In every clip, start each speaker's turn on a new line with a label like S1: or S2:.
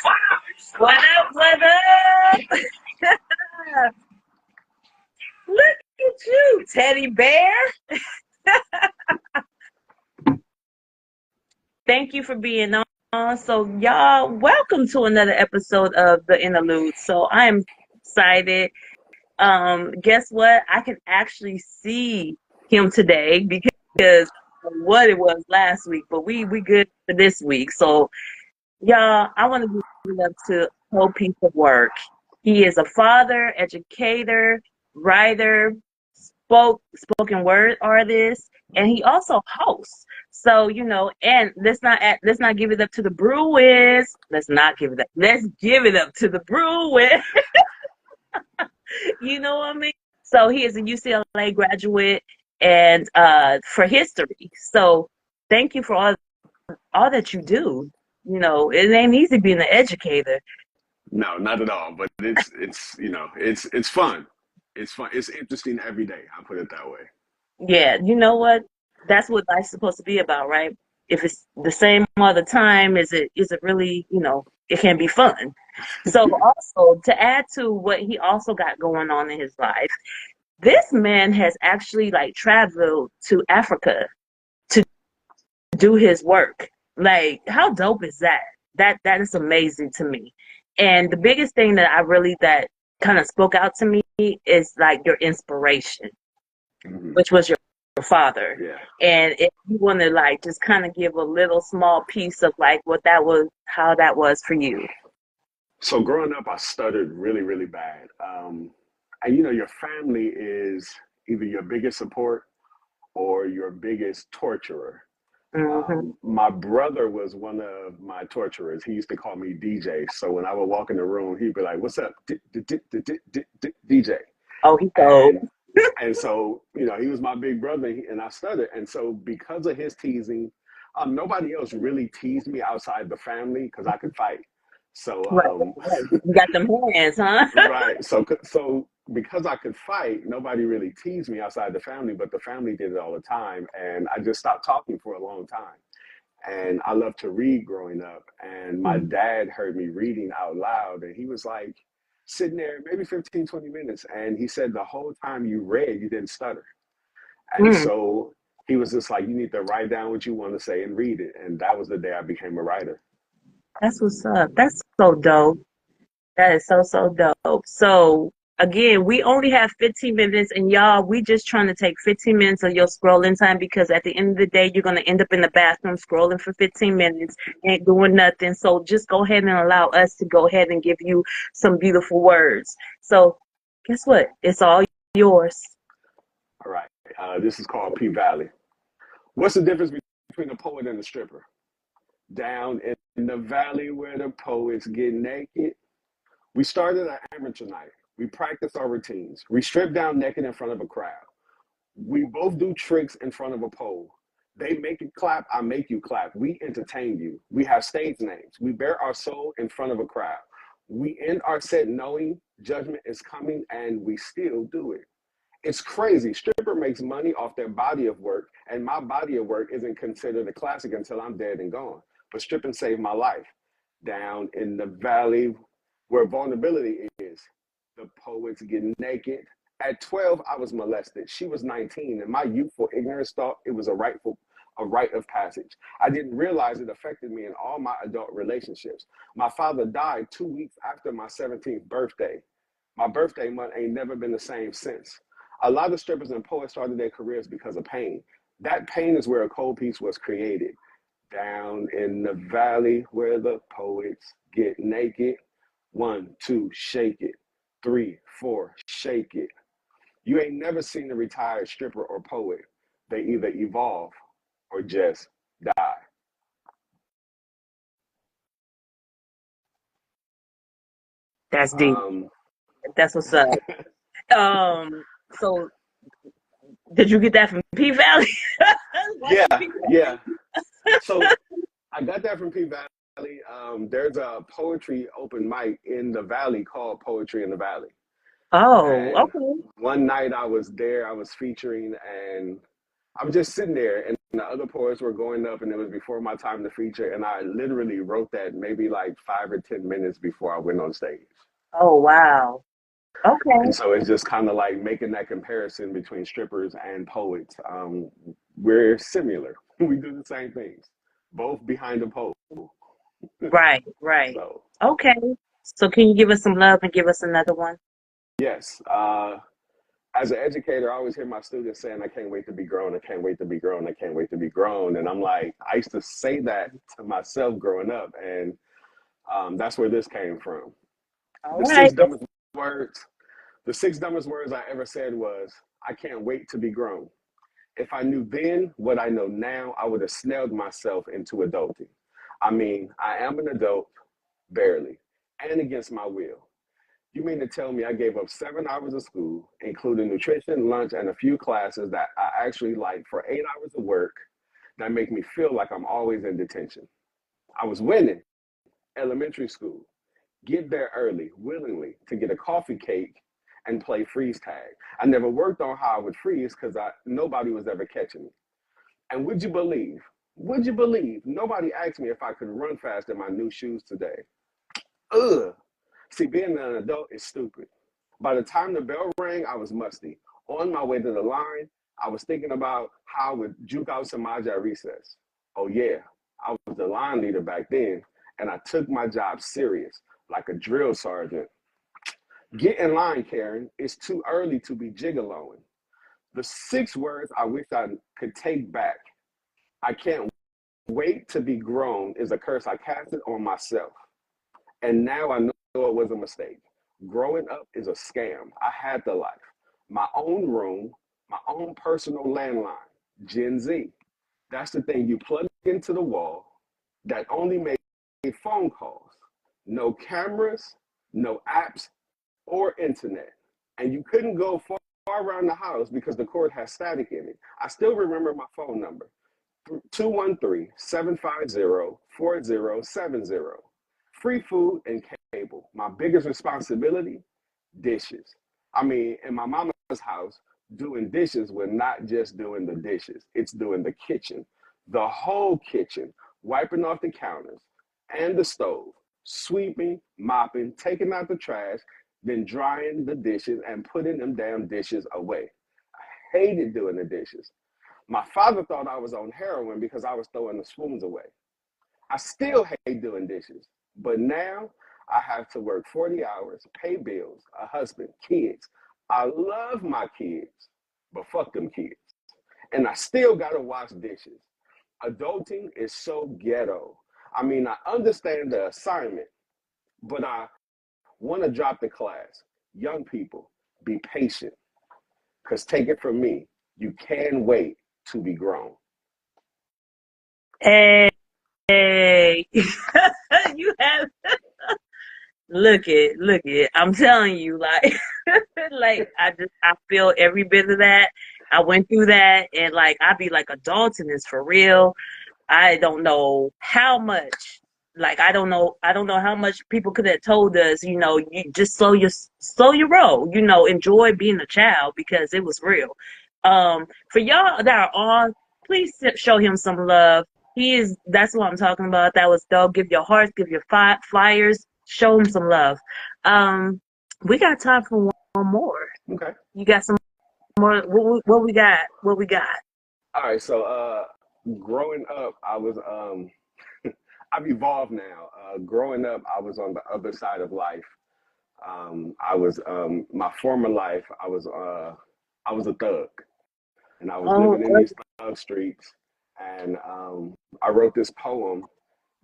S1: What up? What up? Look at you, teddy bear. Thank you for being on. So, y'all, welcome to another episode of the Interlude. So, I am excited. Guess what? I can actually see him today because of what it was last week, but we good for this week. So, y'all, I want to give it up to whole piece of work. He is a father, educator, writer, spoken word artist, and he also hosts. So, and let's not give it up to the Bruins. Let's not give it up. Let's give it up to the Bruins. You know what I mean? So he is a UCLA graduate and for history. So thank you for all that you do. It ain't easy being an educator.
S2: No, not at all. But it's fun. It's fun. It's interesting every day. I put it that way.
S1: Yeah, you know what? That's what life's supposed to be about, right? If it's the same all the time, is it really, it can be fun. So also to add to what he also got going on in his life, this man has actually like traveled to Africa to do his work. Like, how dope is that? That is amazing to me. And the biggest thing that kind of spoke out to me is like your inspiration,
S2: Hmm.
S1: which was your father.
S2: Yeah.
S1: And if you want to like just kind of give a little small piece of like what that was, how that was for you.
S2: So growing up, I stuttered really, really bad. And your family is either your biggest support or your biggest torturer.
S1: Hmm.
S2: My brother was one of my torturers. He used to call me DJ. So when I would walk in the room, he'd be like, "What's up, DJ?"
S1: Oh, he told.
S2: And so he was my big brother, and I stuttered. And so because of his teasing, nobody else really teased me outside the family because I could fight. So
S1: Right, right. You got them hands, huh?
S2: right. So because I could fight, nobody really teased me outside the family, but the family did it all the time, and I just stopped talking for a long time. And I loved to read growing up, and my dad heard me reading out loud, and he was like sitting there maybe 15, 20 minutes, and he said the whole time you read, you didn't stutter. And
S1: Mm,
S2: so he was just like, you need to write down what you want to say and read it. And that was the day I became a writer.
S1: that's what's up. That's so dope. That is so, so dope. So, again, we only have 15 minutes, and y'all, we just trying to take 15 minutes of your scrolling time because at the end of the day, you're going to end up in the bathroom scrolling for 15 minutes, ain't doing nothing. So, just go ahead and allow us to go ahead and give you some beautiful words. So, guess what? It's all yours.
S2: All right. This is called P Valley. What's the difference between a poet and a stripper? Down in the valley where the poets get naked. We started our amateur night. We practice our routines. We strip down naked in front of a crowd. We both do tricks in front of a pole. They make you clap, I make you clap. We entertain you. We have stage names. We bear our soul in front of a crowd. We end our set knowing judgment is coming, and we still do it. It's crazy. Stripper makes money off their body of work, and my body of work isn't considered a classic until I'm dead and gone. But stripping saved my life. Down in the valley where vulnerability is, the poets get naked. At 12, I was molested. She was 19, and my youthful ignorance thought it was a rite of passage. I didn't realize it affected me in all my adult relationships. My father died 2 weeks after my 17th birthday. My birthday month ain't never been the same since. A lot of strippers and poets started their careers because of pain. That pain is where a cold piece was created. Down in the valley where the poets get naked. 1, 2, shake it. 3, 4, shake it. You ain't never seen a retired stripper or poet. They either evolve or just die.
S1: That's deep.
S2: Um,
S1: That's what's up. So did you get that from P Valley? What's
S2: yeah,
S1: P
S2: yeah. So I got that from P Valley. There's a poetry open mic in the Valley called Poetry in the Valley.
S1: Oh,
S2: And
S1: okay.
S2: one night I was there, I was featuring, and I was just sitting there, and the other poets were going up, and it was before my time to feature, and I literally wrote that maybe like 5 or 10 minutes before I went on stage.
S1: Oh, wow.
S2: And
S1: Okay.
S2: so it's just kind of like making that comparison between strippers and poets. We're similar. We do the same things, both behind a pole.
S1: Right, right.
S2: So
S1: Okay. So can you give us some love and give us another one?
S2: yes, as an educator, I always hear my students saying, "I can't wait to be grown. I can't wait to be grown. I can't wait to be grown." And I'm like, I used to say that to myself growing up, and that's where this came from.
S1: All
S2: The
S1: right.
S2: six dumbest words. The six dumbest words I ever said was, "I can't wait to be grown." If I knew then what I know now, I would have snailed myself into adulting. I mean, I am an adult, barely, and against my will. You mean to tell me I gave up 7 hours of school, including nutrition, lunch, and a few classes that I actually like for 8 hours of work that make me feel like I'm always in detention? I was winning elementary school, get there early, willingly, to get a coffee cake and play freeze tag. I never worked on how I would freeze because nobody was ever catching me. And would you believe, nobody asked me if I could run fast in my new shoes today. Ugh. See, being an adult is stupid. By the time the bell rang, I was musty. On my way to the line, I was thinking about how I would juke out Samaj at recess. Oh yeah, I was the line leader back then, and I took my job serious, like a drill sergeant. Get in line, Karen. It's too early to be gigoloing. The six words I wish I could take back. I can't wait to be grown is a curse I casted on myself. And now I know it was a mistake. Growing up is a scam. I had the life. My own room, my own personal landline, Gen Z. That's the thing you plug into the wall that only made phone calls. No cameras, no apps or internet. And you couldn't go far around the house because the cord has static in it. I still remember my phone number, 213-750-4070. Free food and cable. My biggest responsibility, dishes. I mean, in my mama's house, doing dishes was not just doing the dishes, it's doing the kitchen, the whole kitchen, wiping off the counters and the stove, sweeping, mopping, taking out the trash, then drying the dishes and putting them damn dishes away. I hated doing the dishes. My father thought I was on heroin because I was throwing the spoons away. I still hate doing dishes, but now I have to work 40 hours, pay bills, a husband, kids. I love my kids, but fuck them kids. And I still gotta wash dishes. Adulting is so ghetto. I mean, I understand the assignment, but I wanna drop the class. Young people, be patient, because take it from me, you can wait to be grown.
S1: Hey, you have look it. I'm telling you, like, like I feel every bit of that. I went through that, and like I be like, adulting is for real. I don't know how much. Like I don't know how much people could have told us. You know, you just slow your roll. You know, enjoy being a child because it was real. For y'all that are on, please show him some love. He is. That's what I'm talking about. That was dope. Give your hearts. Give your flyers. Show him some love. Um, we got time for one more.
S2: Okay.
S1: You got some more? What we got? What we got?
S2: All right. So, growing up, I was I've evolved now. Growing up, I was on the other side of life. I was my former life. I was a thug, and I was
S1: Oh,
S2: living in these thug streets. And I wrote this poem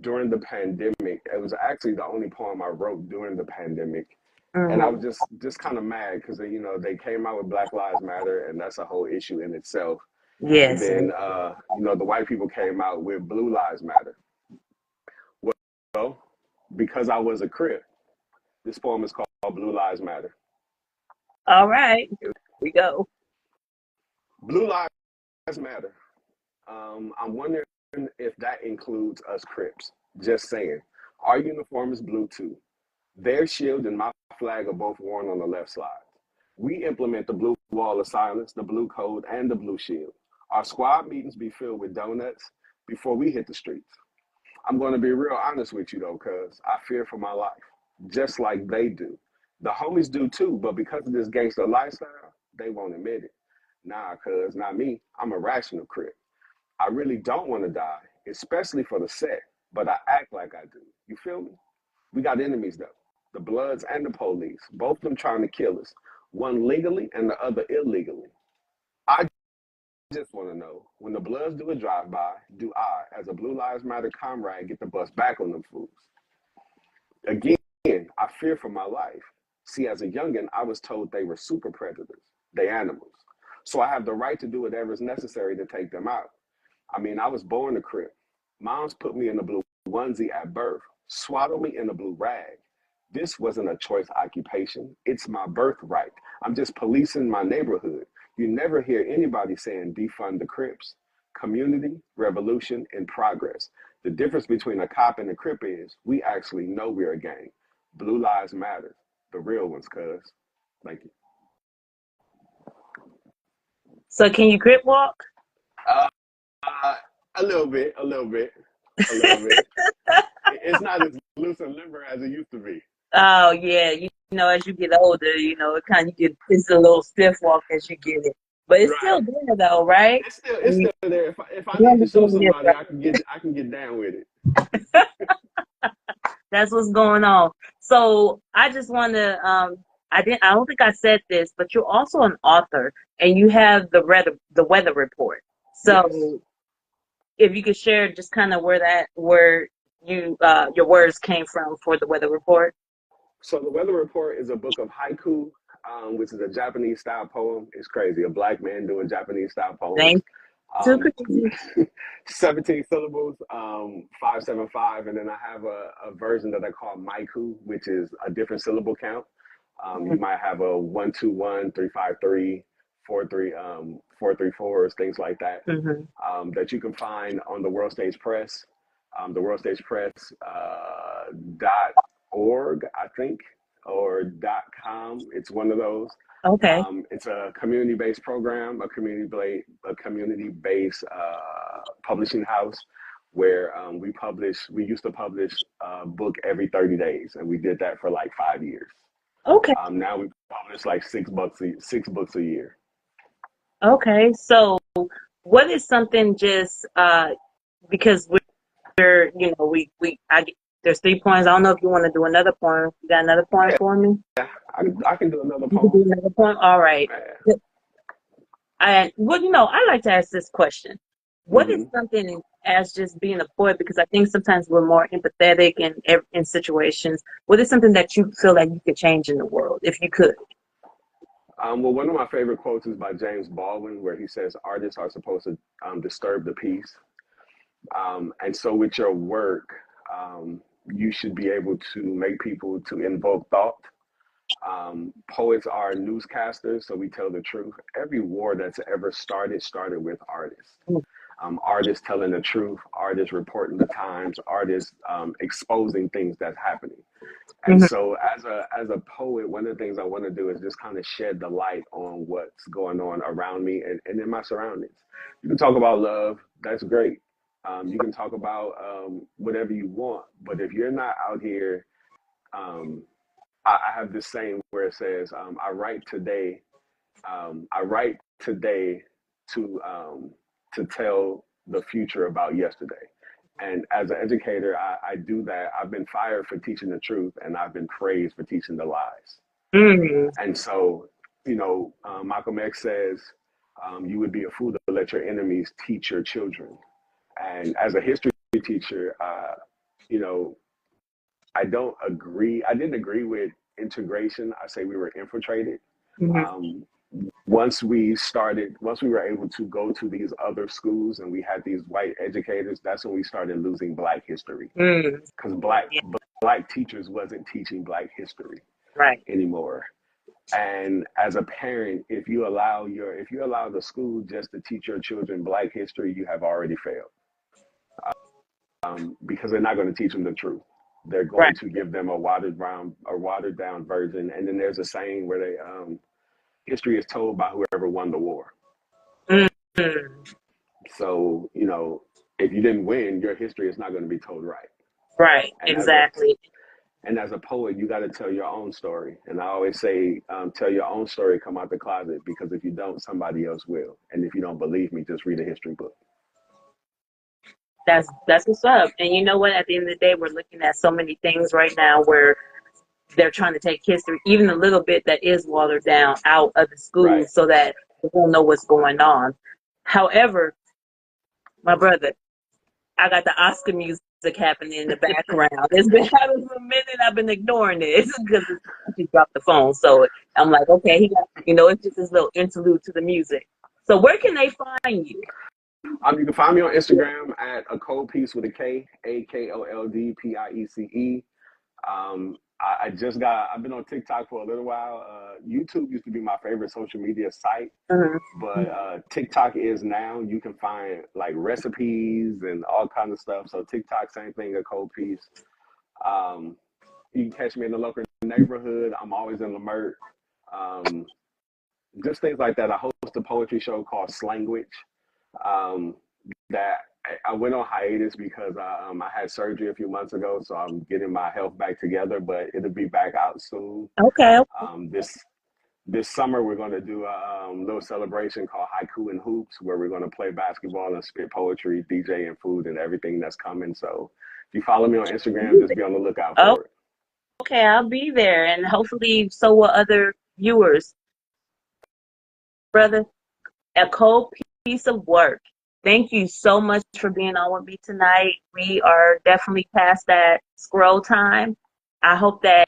S2: during the pandemic. It was actually the only poem I wrote during the pandemic. And I was
S1: mm-hmm.
S2: just kind of mad because they came out with Black Lives Matter, and that's a whole issue in itself. And
S1: Yes.
S2: then the white people came out with Blue Lives Matter. Well, because I was a Crip, this poem is called Blue Lives Matter.
S1: All right. Here we go.
S2: Blue Lives Matter. I'm wondering if that includes us Crips. Just saying. Our uniform is blue too. Their shield and my flag are both worn on the left side. We implement the blue wall of silence, the blue code, and the blue shield. Our squad meetings be filled with donuts before we hit the streets. I'm going to be real honest with you though, cuz I fear for my life, just like they do. The homies do too, but because of this gangster lifestyle, they won't admit it. Nah, cuz, not me. I'm a rational crip. I really don't want to die, especially for the set, but I act like I do. You feel me? We got enemies though, the Bloods and the police, both of them trying to kill us, one legally and the other illegally. I just want to know, when the Bloods do a drive-by, do I, as a Blue Lives Matter comrade, get the bus back on them fools? Again, I fear for my life. See, as a youngin', I was told they were super predators, they animals. So I have the right to do whatever is necessary to take them out. I mean, I was born a Crip. Mom's put me in a blue onesie at birth, swaddled me in a blue rag. This wasn't a choice occupation. It's my birthright. I'm just policing my neighborhood. You never hear anybody saying defund the Crips. Community, revolution, and progress. The difference between a cop and a Crip is we actually know we're a gang. Blue lives matter. The real ones, cuz. Thank you.
S1: So can you grip walk?
S2: Uh, a little bit, a little bit, a little bit. It's not as loose and limber as it used to be.
S1: Oh yeah, you know, as you get older, you know, it kind of get it's a little stiff walk as you get it, but it's still
S2: Right.
S1: there though, right?
S2: It's still there. If I
S1: You
S2: need to show
S1: understand this,
S2: somebody,
S1: right?
S2: I can get down with it.
S1: That's what's going on. So I just want to, I don't think I said this, but you're also an author and you have the weather report.
S2: Yes.
S1: So if you could share just kind of where you, your words came from for the weather report.
S2: So the Weather Report is a book of haiku, which is a Japanese style poem. It's crazy. A black man doing Japanese style poems.
S1: Thank too
S2: Um,
S1: crazy.
S2: 17 syllables, 575, and then I have a version that I call maiku, which is a different syllable count. You might have a 121, 353, 43, 434s, things like that,
S1: Mm-hmm.
S2: that you can find on the World Stage Press, the World Stage Press dot org, I think, or dot com. It's one of those.
S1: Okay.
S2: It's a community-based program, a community-based publishing house where we used to publish a book every 30 days, and we did that for like 5 years.
S1: Okay.
S2: Now we publish like six books a year.
S1: Okay. So what is something just, because we're, you know, there's 3 points. I don't know if you want to do another point. You got another point
S2: Yeah,
S1: for me?
S2: I can do another
S1: You can
S2: poem.
S1: do another point? All right.
S2: Yeah.
S1: Well, you know, I like to ask this question. What is
S2: hmm
S1: something as just being a poet, because I think sometimes we're more empathetic in situations. What is something that you feel like you could change in the world if you could?
S2: Well, one of my favorite quotes is by James Baldwin, where he says, "Artists are supposed to disturb the peace." And so, with your work, you should be able to make people to invoke thought. Poets are newscasters, so we tell the truth. Every war that's ever started with artists. Artists telling the truth, artists reporting the times, artists exposing things that's happening. And
S1: Mm-hmm.
S2: so, as a poet, one of the things I want to do is just kind of shed the light on what's going on around me and in my surroundings. You can talk about love, that's great. You can talk about whatever you want, but if you're not out here, um, I have this saying where it says, I write today to tell the future about yesterday." And as an educator, I do that. I've been fired for teaching the truth, and I've been praised for teaching the lies.
S1: Mm-hmm.
S2: And so, Malcolm X says, "You would be a fool to let your enemies teach your children." And as a history teacher, you know, I don't agree. I didn't agree with integration. I say we were infiltrated. Um, once we were able to go to these other schools and we had these white educators, that's when we started losing Black history,
S1: Mm-hmm.
S2: because
S1: Yeah,
S2: black teachers wasn't teaching Black history
S1: right.
S2: anymore. And as a parent, if you allow the school just to teach your children Black history, you have already failed, because they're not going to teach them the truth. They're
S1: Right.
S2: going to give them a watered down version. And then there's a saying where history is told by whoever won the war.
S1: Mm-hmm.
S2: So, if you didn't win, your history is not going to be told right.
S1: Right,
S2: And as a
S1: exactly.
S2: and as a poet, you got to tell your own story. And I always say, tell your own story, come out the closet, because if you don't, somebody else will. And if you don't believe me, just read a history book.
S1: That's what's up. And you know what? At the end of the day, we're looking at so many things right now where they're trying to take history, even a little bit that is watered down, out of the
S2: Right.
S1: schools so that we don't know what's going on. However, my brother, I got the Oscar music happening in the background. It's been happening for a minute. I've been ignoring it because she dropped the phone. So I'm like, okay, he got, it's just this little interlude to the music. So where can they find you?
S2: You can find me on Instagram at AKoldPiece with a K, AKoldPiece. I've been on TikTok for a little while. YouTube used to be my favorite social media site, but TikTok is now. You can find like recipes and all kinds of stuff. So TikTok, same thing, AKoldPiece. Um, you can catch me in the local neighborhood. I'm always in Lamert. Um, just things like that. I host a poetry show called Slangwich. Um, that I went on hiatus because I had surgery a few months ago, so I'm getting my health back together. But it'll be back out soon.
S1: Okay.
S2: This summer we're going to do a little celebration called Haiku and Hoops, where we're going to play basketball and spit poetry, DJ and food and everything that's coming. So if you follow me on Instagram, just be on the lookout
S1: Oh,
S2: for it.
S1: okay, I'll be there, and hopefully so will other viewers. Brother, a cold piece of work. Thank you so much for being on with me tonight. We are definitely past that scroll time. I hope that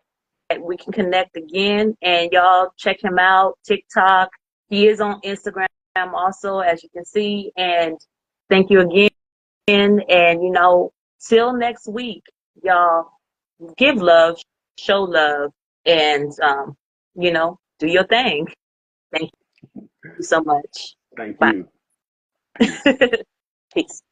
S1: we can connect again, and y'all check him out, TikTok. He is on Instagram also, as you can see. And thank you again. And, till next week, y'all, give love, show love, and, do your thing. Thank you so much.
S2: Thank
S1: Bye.
S2: you. Peace.
S1: Peace.